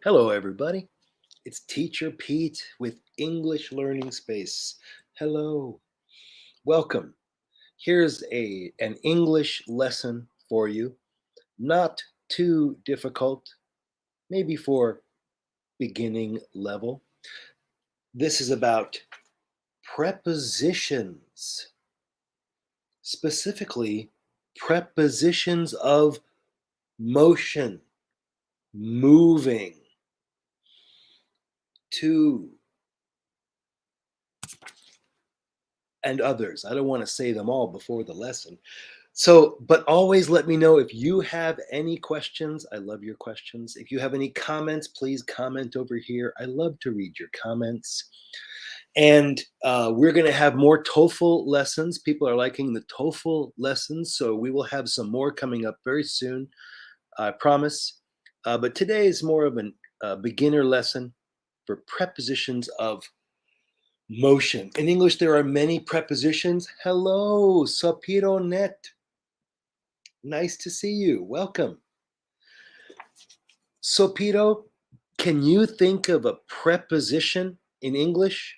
Hello, everybody. It's Teacher Pete with English Learning Space. Hello. Welcome. Here's an English lesson for you. Not too difficult, maybe for beginning level. This is about prepositions, specifically prepositions of motion, moving, to, and others. I don't want to say them all before the lesson. So, but always let me know if you have any questions. I love your questions. If you have any comments, please comment over here. I love to read your comments. And we're going to have more TOEFL lessons. People are liking the TOEFL lessons. So we will have some more coming up very soon. I promise. But today is more of a beginner lesson for prepositions of motion. In English, there are many prepositions. Hello, Sapiro net. Nice to see you. Welcome. Sopito, can you think of a preposition in English?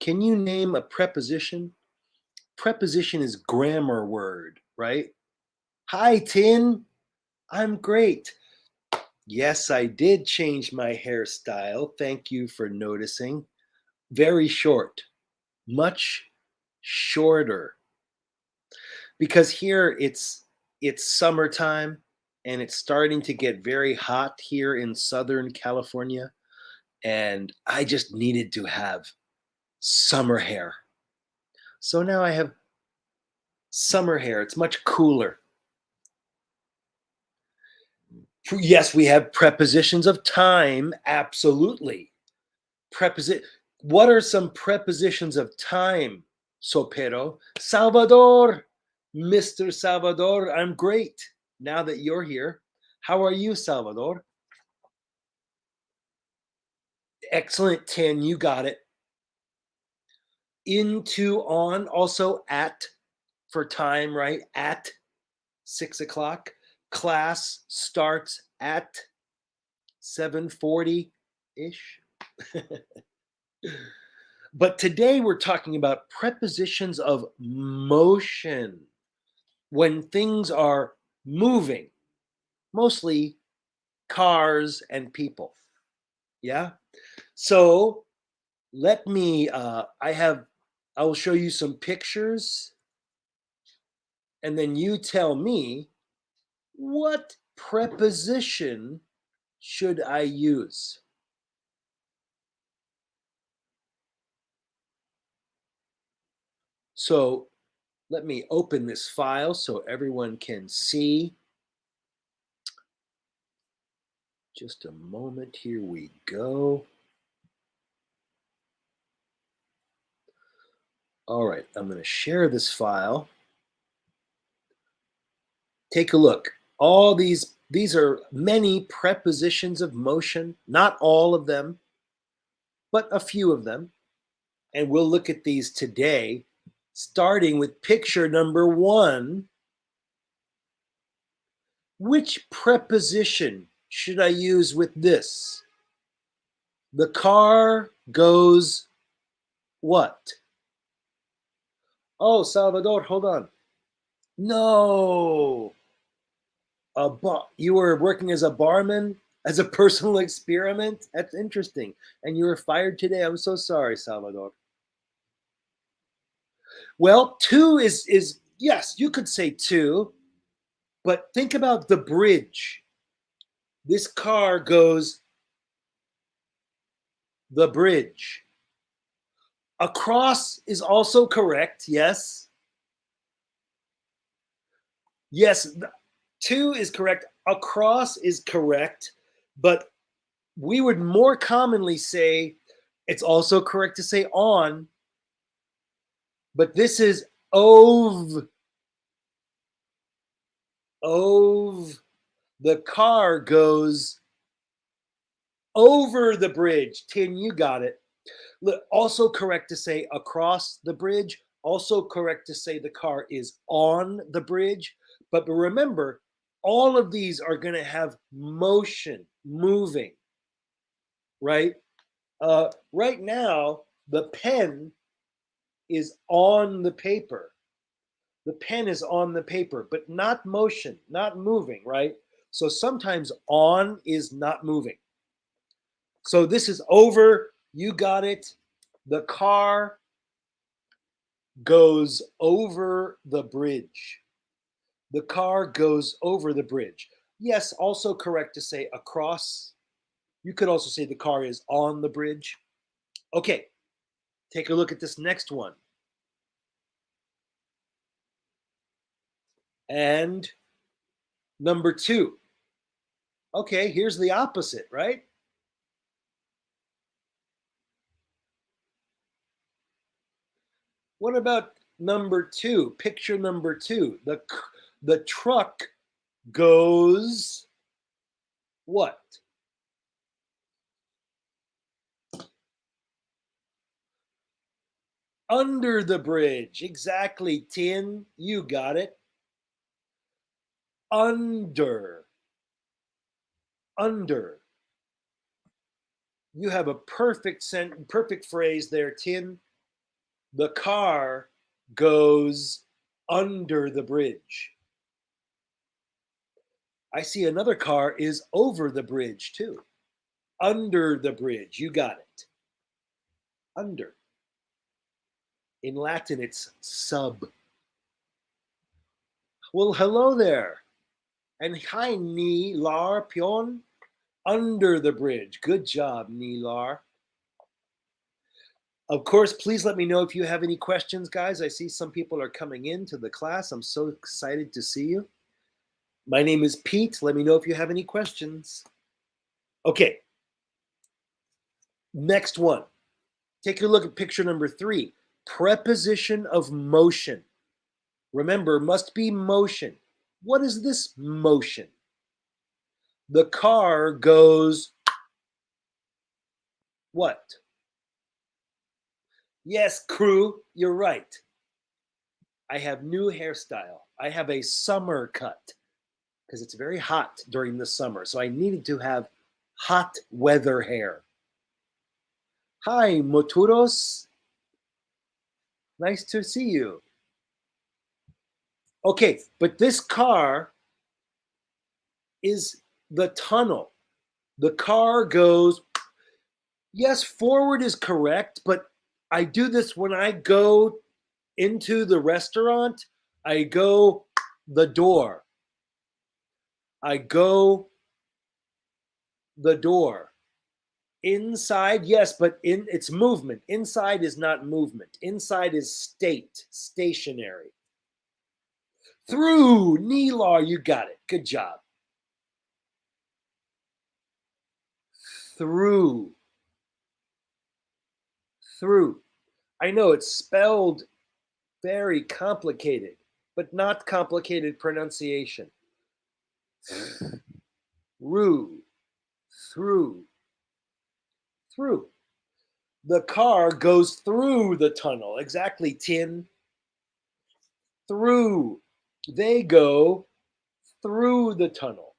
Can you name a preposition? Preposition is grammar word, right? Hi, Tin. I'm great. Yes, I did change my hairstyle. Thank you for noticing. Very short, much shorter. Because here it's summertime and it's starting to get very hot here in Southern California. And I just needed to have summer hair. So now I have summer hair. It's much cooler. Yes, we have prepositions of time. Absolutely. What are some prepositions of time, Sopero? Salvador, Mr. Salvador, I'm great now that you're here. How are you, Salvador? Excellent, 10. You got it. Into, on, also at for time, right? At 6 o'clock. Class starts at 7:40-ish. But today we're talking about prepositions of motion when things are moving, mostly cars and people. Yeah. So I will show you some pictures and then you tell me what preposition should I use? So let me open this file so everyone can see. Just a moment, here we go. All right, I'm going to share this file. Take a look. All these are many prepositions of motion, not all of them, but a few of them. And we'll look at these today, starting with picture number 1. Which preposition should I use with this? The car goes what? Oh, Salvador, hold on. No. You were working as a barman, as a personal experiment? That's interesting. And you were fired today. I'm so sorry, Salvador. Well, two is yes, you could say two, but think about the bridge. This car goes the bridge. Across is also correct, yes. Yes, two is correct. Across is correct, but we would more commonly say it's also correct to say on, but this is ove. Ove. The car goes over the bridge. Tin, you got it. Also correct to say across the bridge. Also correct to say the car is on the bridge. But remember, All of these are going to have motion, moving, right? Right now, the pen is on the paper. The pen is on the paper, but not motion, not moving, right? So sometimes on is not moving. So this is over. You got it. The car goes over the bridge. The car goes over the bridge. Yes, also correct to say across. You could also say the car is on the bridge. Okay, take a look at this next one. And number 2. Okay, here's the opposite, right? What about number 2? Picture number 2. The truck goes what? Under the bridge. Exactly, Tin. You got it. Under. Under. You have a perfect phrase there, Tin. The car goes under the bridge. I see another car is over the bridge too. Under the bridge. You got it. Under. In Latin, it's sub. Well, hello there. And hi, Ni Lar Pion. Under the bridge. Good job, Ni Lar. Of course, please let me know if you have any questions, guys. I see some people are coming into the class. I'm so excited to see you. My name is Pete. Let me know if you have any questions. Okay. Next one. Take a look at picture number 3. Preposition of motion. Remember, must be motion. What is this motion? The car goes what? Yes, crew, you're right. I have new hairstyle. I have a summer cut because it's very hot during the summer. So I needed to have hot weather hair. Hi, Moturos. Nice to see you. Okay, but this car is the tunnel. The car goes, yes, forward is correct, but I do this when I go into the restaurant. I go the door. I go the door. Inside, yes, but it's movement. Inside is not movement. Inside is stationary. Through, Neelar, you got it. Good job. Through. Through. I know it's spelled very complicated, but not complicated pronunciation. Through. Through. Through. The car goes through the tunnel. Exactly, Tin. Through. They go through the tunnel.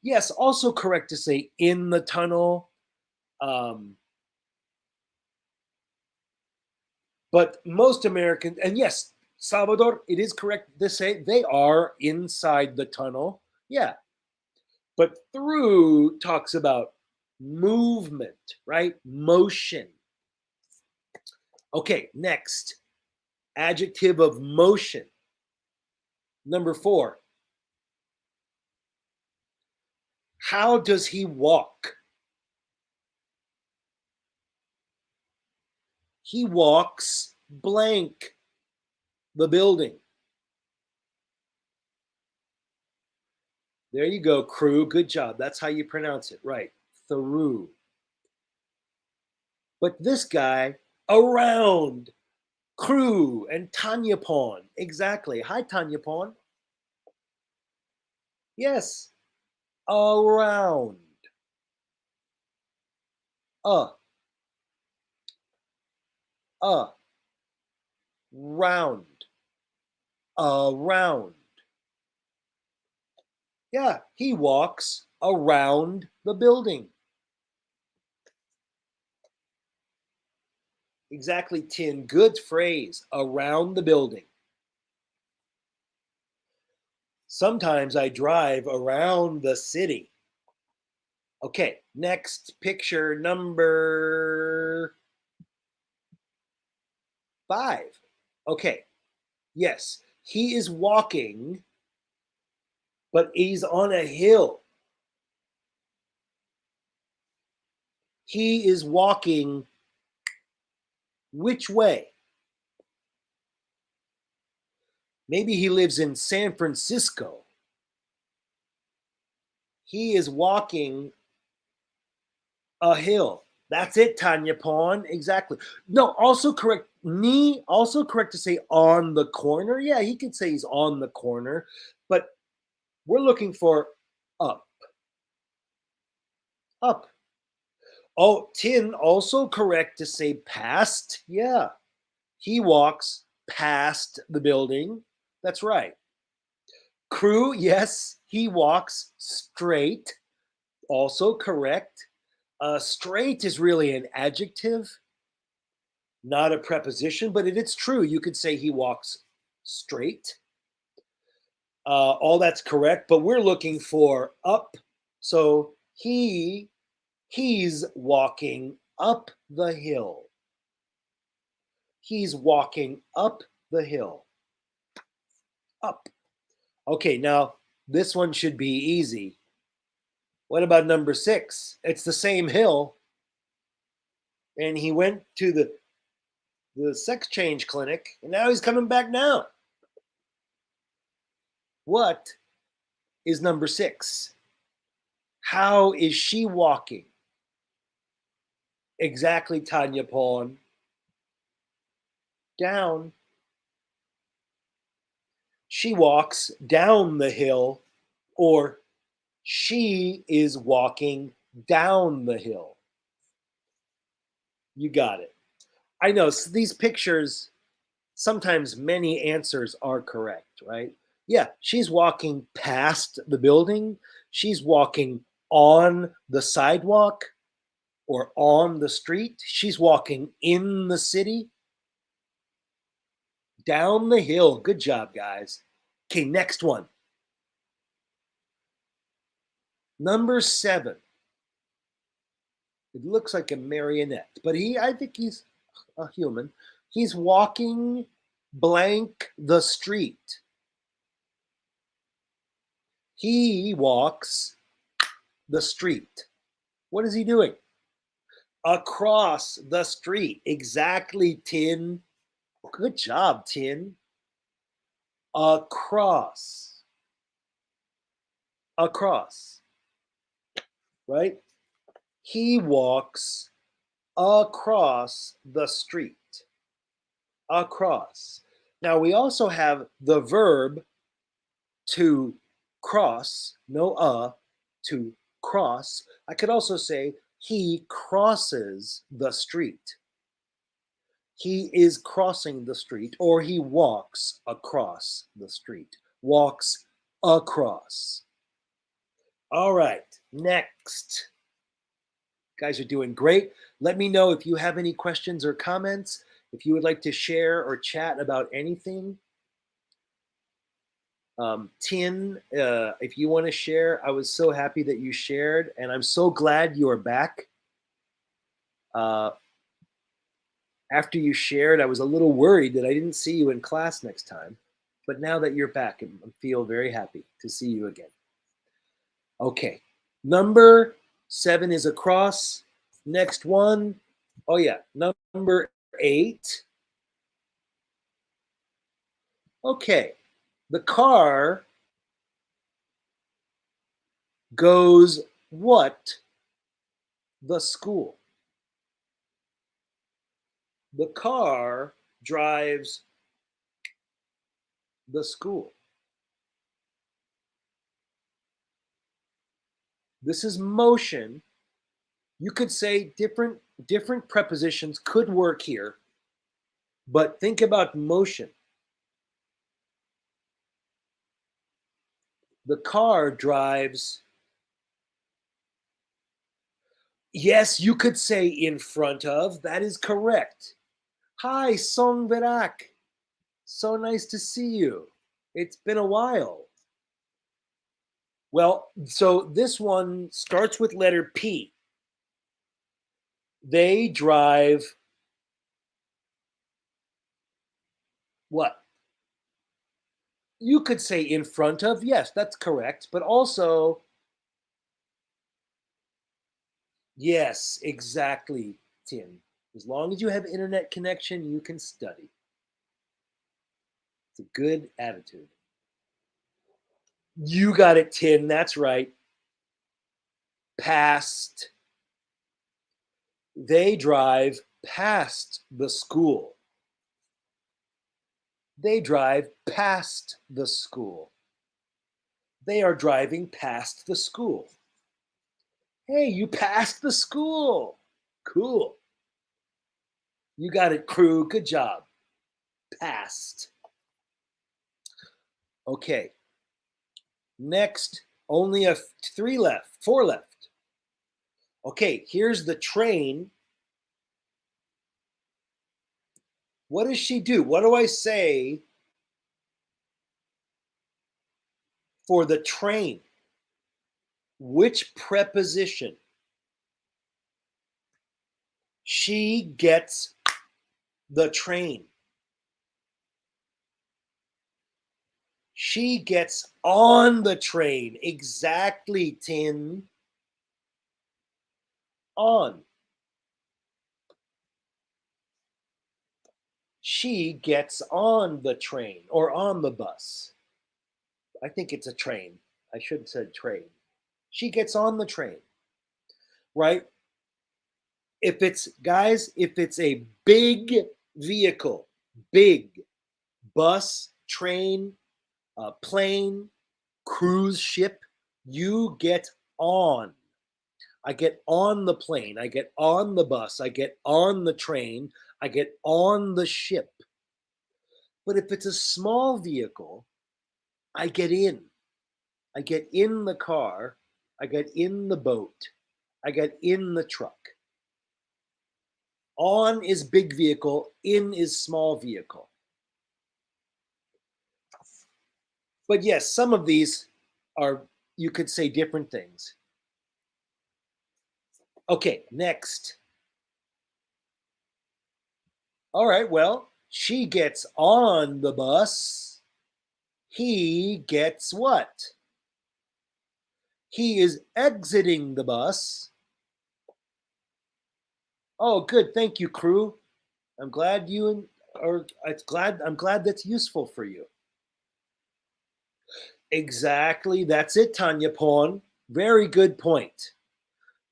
Yes, also correct to say in the tunnel. But most Americans, and yes, Salvador, it is correct to say they are inside the tunnel. Yeah. But through talks about movement, right? Motion. Okay, next. Adjective of motion. Number 4. How does he walk? He walks blank the building. There you go, crew. Good job. That's how you pronounce it. Right. Through. But this guy, around. Crew and Tanya Pawn. Exactly. Hi, Tanya Pawn. Yes. Around. Uh. Round. Around. Yeah, he walks around the building. Exactly, Tin. Good phrase. Around the building. Sometimes I drive around the city. Okay, next picture number 5. Okay, yes, he is walking, but he's on a hill. He is walking which way? Maybe he lives in San Francisco. He is walking a hill. That's it, Tanya Pawn. Exactly. No, also correct. Also correct to say on the corner. Yeah, he could say he's on the corner, but we're looking for up. Up. Oh, Tin, also correct to say past. Yeah, he walks past the building. That's right. Crew, yes, he walks straight. Also correct. Straight is really an adjective, not a preposition, but it's true. You could say he walks straight. All that's correct, but we're looking for up. So he's walking up the hill. He's walking up the hill. Up. Okay, now this one should be easy. What about number 6? It's the same hill, and he went to the sex change clinic, and now he's coming back now. What is number 6? How is she walking? Exactly, Tanya Pawn. Down. She walks down the hill, or she is walking down the hill. You got it. I know these pictures, sometimes many answers are correct, right? Yeah, she's walking past the building. She's walking on the sidewalk or on the street. She's walking in the city. Down the hill. Good job, guys. Okay, next one. Number 7. It looks like a marionette, but I think he's a human. He's walking blank the street. He walks the street. What is he doing? Across the street. Exactly, Tin. Good job, Tin. Across. Across. Right? He walks across the street. Across. Now we also have the verb to cross, no to cross. I could also say he crosses the street. He is crossing the street, or he walks across the street. Walks across. All right, next. You guys are doing great. Let me know if you have any questions or comments, if you would like to share or chat about anything. Tin, if you want to share, I was so happy that you shared, and I'm so glad you are back. After you shared, I was a little worried that I didn't see you in class next time, but now that you're back, I feel very happy to see you again. Okay, number 7 is across. Next one, oh yeah, number 8. Okay, the car goes what? The school. The car drives the school. This is motion. You could say different prepositions could work here, but think about motion. The car drives. Yes, you could say in front of. That is correct. Hi, Song Berak. So nice to see you. It's been a while. Well, so this one starts with letter P. They drive what? You could say in front of. Yes, that's correct. But also, yes, exactly, Tim. As long as you have internet connection, you can study. It's a good attitude. You got it, Tim. That's right. Past. They drive past the school. They drive past the school. They are driving past the school. Hey, you passed the school. Cool. You got it, crew. Good job. Passed. Okay. Next, only four left. Okay, here's the train. What does she do? What do I say for the train? Which preposition? She gets the train. She gets on the train. Exactly, Tin. On. She gets on the train or on the bus. I think it's a train. I should have said train. She gets on the train, right? If it's, guys, if it's a big vehicle, big bus, train, plane, cruise ship, you get on. I get on the plane. I get on the bus. I get on the train. I get on the ship. But if it's a small vehicle, I get in. I get in the car. I get in the boat. I get in the truck. On is big vehicle. In is small vehicle. But yes, some of these are, you could say different things. Okay, next. All right, well, she gets on the bus. He gets what? He is exiting the bus. Oh, good. Thank you, crew. I'm glad you are. I'm glad that's useful for you. Exactly. That's it, Tanya Porn. Very good point.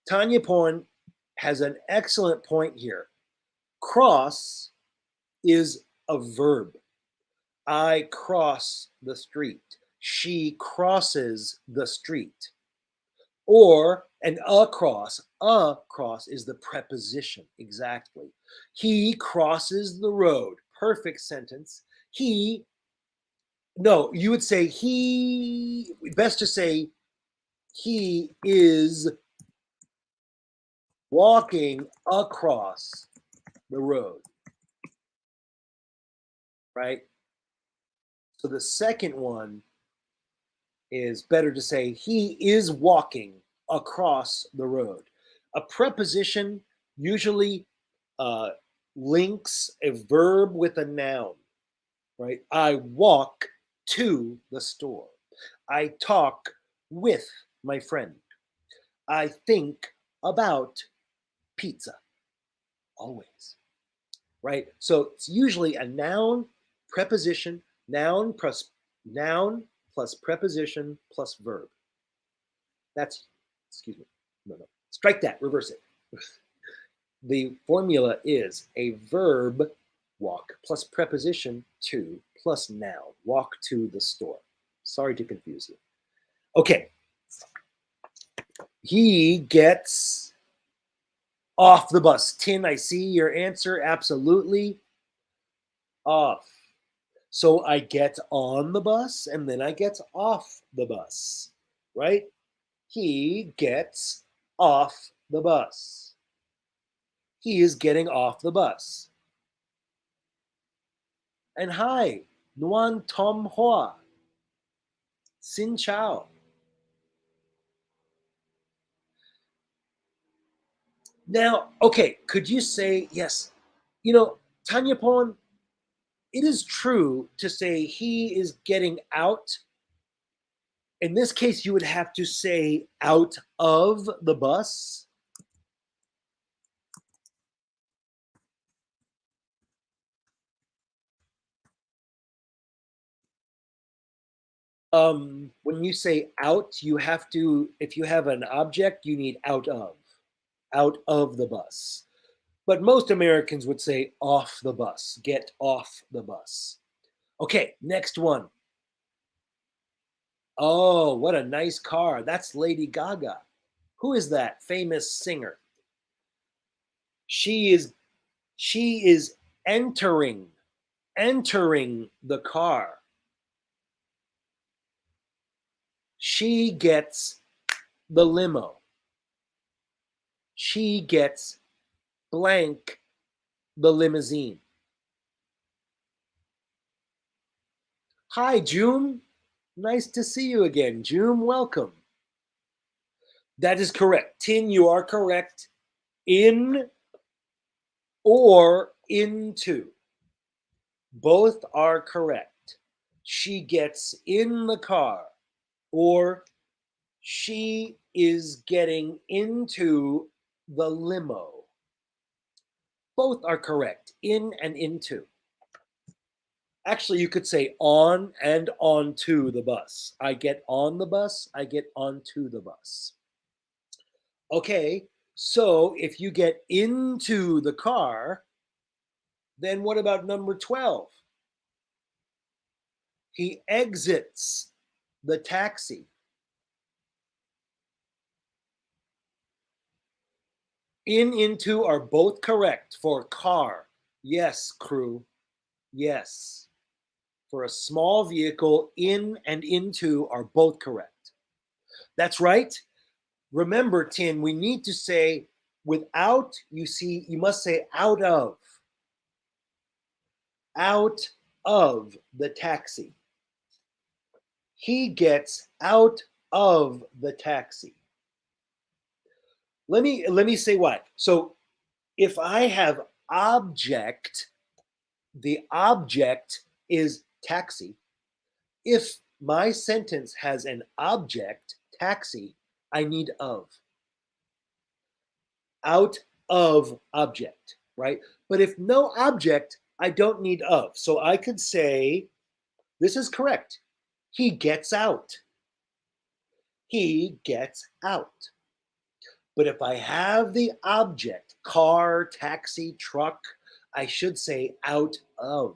Tanya Porn has an excellent point here. Cross is a verb. I cross the street. She crosses the street. Or an across. A cross is the preposition. Exactly. He crosses the road. Perfect sentence. No, you would say best to say he is walking across the road. Right? So the second one is better to say he is walking across the road. A preposition usually links a verb with a noun, right? I walk to the store. I talk with my friend. I think about pizza, always, right? So it's usually a noun, preposition, noun plus preposition plus verb. That's, excuse me, no. Strike that, reverse it. The formula is a verb, walk, plus preposition to, plus noun, walk to the store. Sorry to confuse you. Okay. He gets off the bus. Tin, I see your answer. Absolutely. Off. So I get on the bus and then I get off the bus, right? He gets off the bus. He is getting off the bus. And hi, Nguyen Tom Hoa. Xin chào. Now, okay, could you say, yes, Tanya Pon, it is true to say he is getting out. In this case, you would have to say out of the bus. When you say out, you have to, if you have an object, you need out of the bus. But most Americans would say off the bus, get off the bus. Okay, next one. Oh, what a nice car. That's Lady Gaga. Who is that famous singer? She is entering the car. She gets the limo. She gets blank the limousine. Hi, June. Nice to see you again. June, welcome. That is correct. Tin, you are correct. In or into. Both are correct. She gets in the car, or she is getting into the limo. Both are correct. In and into. Actually, you could say on and onto the bus. I get on the bus, I get onto the bus. Okay, so if you get into the car, then what about number 12? He exits the taxi. In, into are both correct for car. Yes, crew. Yes. For a small vehicle, in and into are both correct. That's right. Remember, Tin, we need to say without, you must say out of. Out of the taxi. He gets out of the taxi. Let me say why. So if I have object, the object is taxi. If my sentence has an object, taxi, I need of. Out of object, right? But if no object, I don't need of. So I could say, this is correct. He gets out. He gets out. But if I have the object, car, taxi, truck, I should say out of.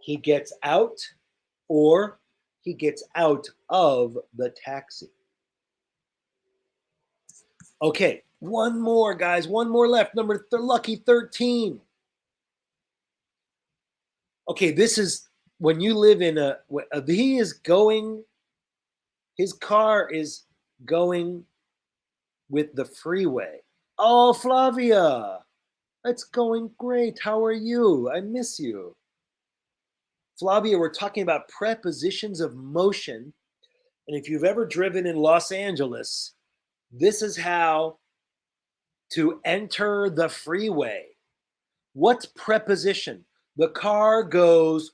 He gets out, or he gets out of the taxi. Okay, one more, guys. One more left. Lucky 13. Okay, this is when you live in his car is going with the freeway. Oh, Flavia, it's going great. How are you? I miss you. Flavia, we're talking about prepositions of motion. And if you've ever driven in Los Angeles, this is how to enter the freeway. What preposition? The car goes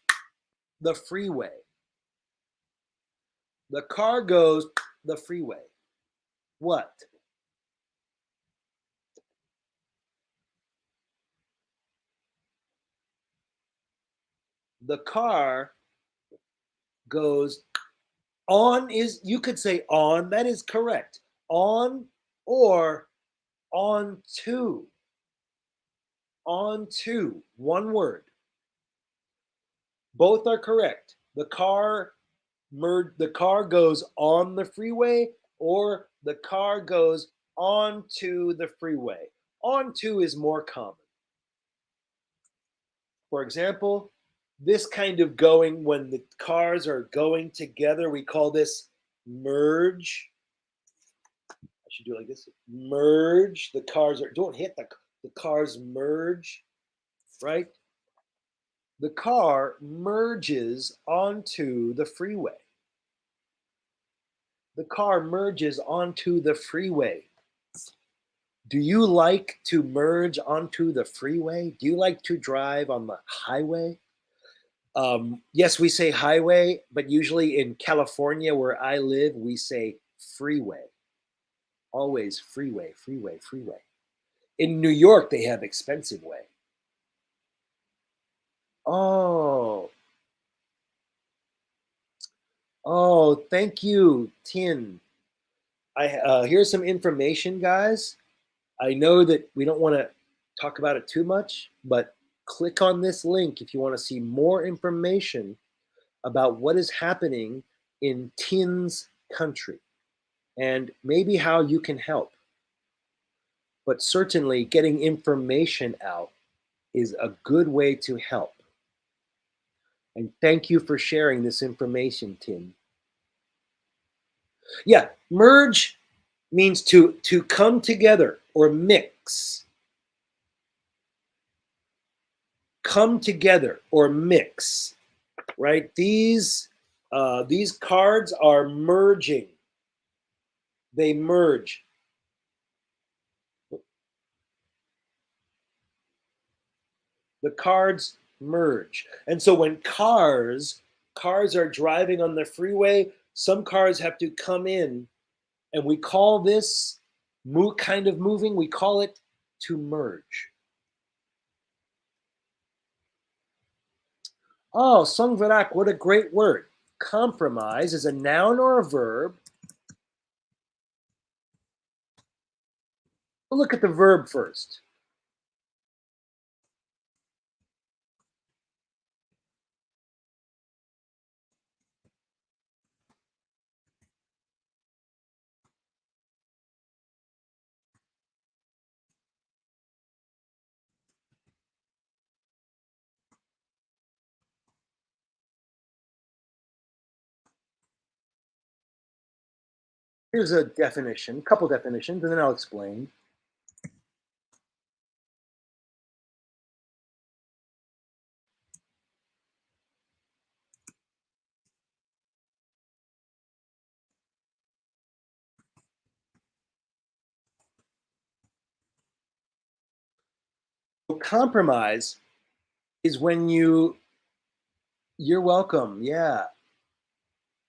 the freeway. The car goes the freeway. What? The car goes on is, you could say on, that is correct. On or on to. On to, one word. Both are correct. The car goes on the freeway, or the car goes onto the freeway. Onto is more common. For example, This kind of going, when the cars are going together, we call this merge. I should do it like this. Merge. The cars are, don't hit the cars merge, right? The car merges onto the freeway. The car merges onto the freeway. Do you like to merge onto the freeway? Do you like to drive on the highway? Yes, we say highway, but usually in California, where I live, we say freeway. Always freeway, freeway, freeway. In New York, they have expensive way. Oh, oh, thank you, Tin. Here's some information, guys. I know that we don't want to talk about it too much, but click on this link if you want to see more information about what is happening in Tin's country and maybe how you can help. But certainly getting information out is a good way to help. And thank you for sharing this information, Tin. Yeah, merge means to come together or mix. Come together or mix, right? These cards are merging. They merge. The cards merge. And so when cars are driving on the freeway, some cars have to come in, and we call this kind of moving, we call it to merge. Oh, sangvarak, what a great word. Compromise is a noun or a verb. We'll look at the verb first. Here's a definition, a couple definitions, and then I'll explain. Compromise is when you're welcome. Yeah.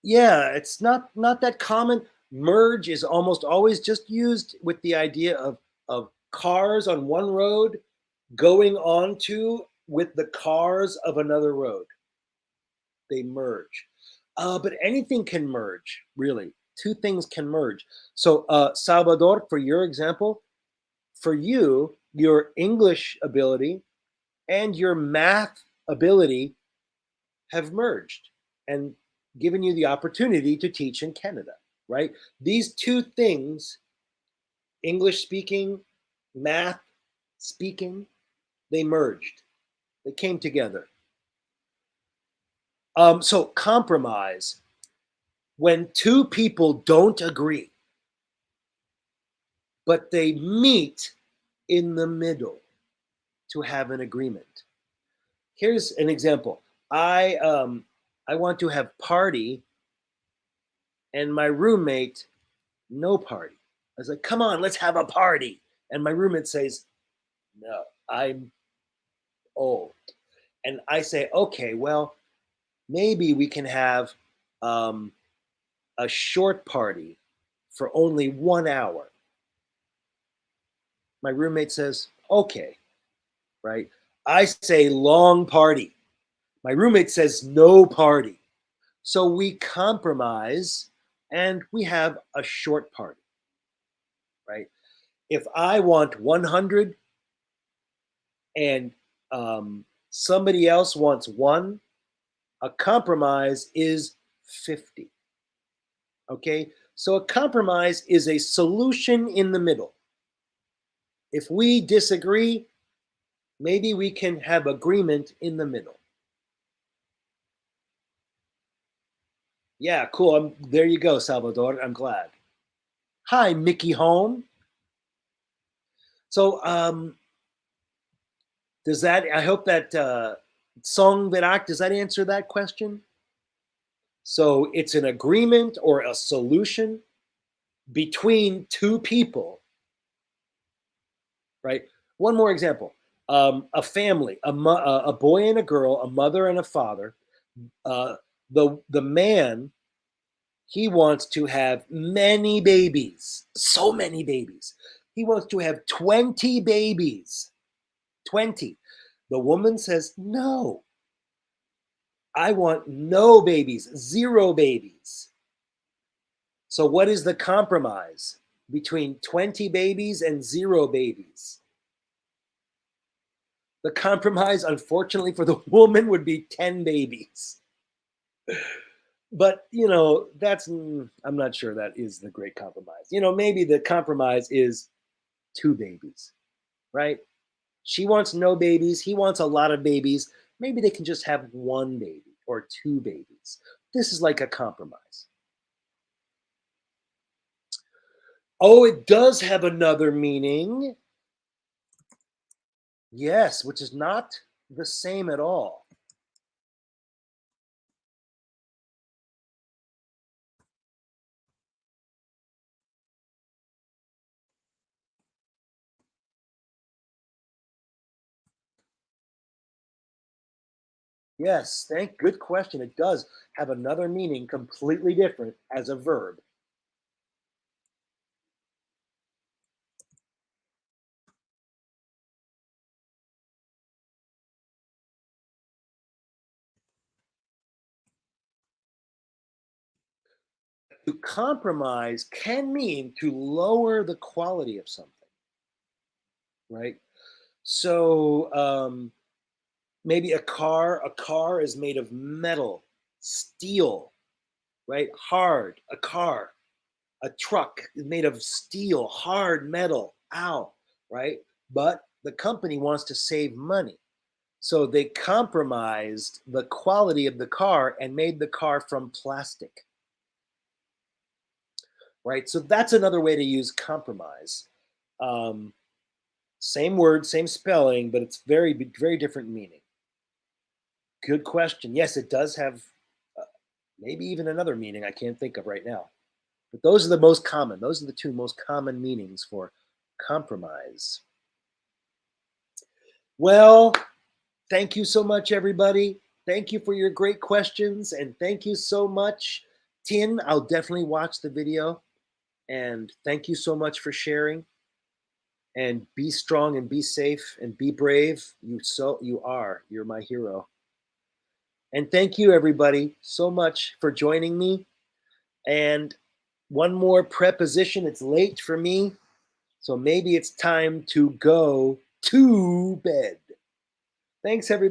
Yeah, it's not that common. Merge is almost always just used with the idea of cars on one road going onto with the cars of another road. They merge. But anything can merge, really. Two things can merge. So, Salvador, for your example, for you, your English ability and your math ability have merged and given you the opportunity to teach in Canada, right? These two things, English speaking, math speaking, they merged. They came together. So compromise, when two people don't agree, but they meet in the middle to have an agreement. Here's an example. I want to have party, and my roommate no party. I was like, come on, let's have a party. And my roommate says, no, I'm old. And I say, okay, well, maybe we can have um, a short party for only 1 hour. My roommate says, okay, right? I say long party. My roommate says no party. So we compromise and we have a short party, right? If I want 100 and somebody else wants one, a compromise is 50. Okay, so a compromise is a solution in the middle. If we disagree, maybe we can have agreement in the middle. Yeah, cool. There you go, Salvador. I'm glad. Hi, Mickey Home. So, does that? I hope that song that does that answer that question? So it's an agreement or a solution between two people, right? One more example: a family, a boy and a girl, a mother and a father. Uh, the man, he wants to have many babies, so many babies. He wants to have 20 babies. 20. The woman says, no, I want no babies, zero babies. So, what is the compromise between 20 babies and zero babies? The compromise, unfortunately, for the woman would be 10 babies. But, I'm not sure that is the great compromise. Maybe the compromise is two babies, right? She wants no babies. He wants a lot of babies. Maybe they can just have one baby or two babies. This is like a compromise. Oh, it does have another meaning. Yes, which is not the same at all. Yes, good question. It does have another meaning completely different as a verb. To compromise can mean to lower the quality of something, right? So maybe a car is made of metal, steel, right? Hard, a car. A truck is made of steel, hard metal, ow, right? But the company wants to save money. So they compromised the quality of the car and made the car from plastic, right? So that's another way to use compromise. Um, Same word, same spelling, but it's very different meaning. Good question. Yes, it does have uh, maybe even another meaning I can't think of right now. But those are the most common. Those are the two most common meanings for compromise. Well, thank you so much, everybody. Thank you for your great questions. And thank you so much, Tin. I'll definitely watch the video. And thank you so much for sharing. And be strong and be safe and be brave. You are. You're my hero. And thank you, everybody, so much for joining me. And one more preposition. It's late for me. So maybe it's time to go to bed. Thanks, everybody.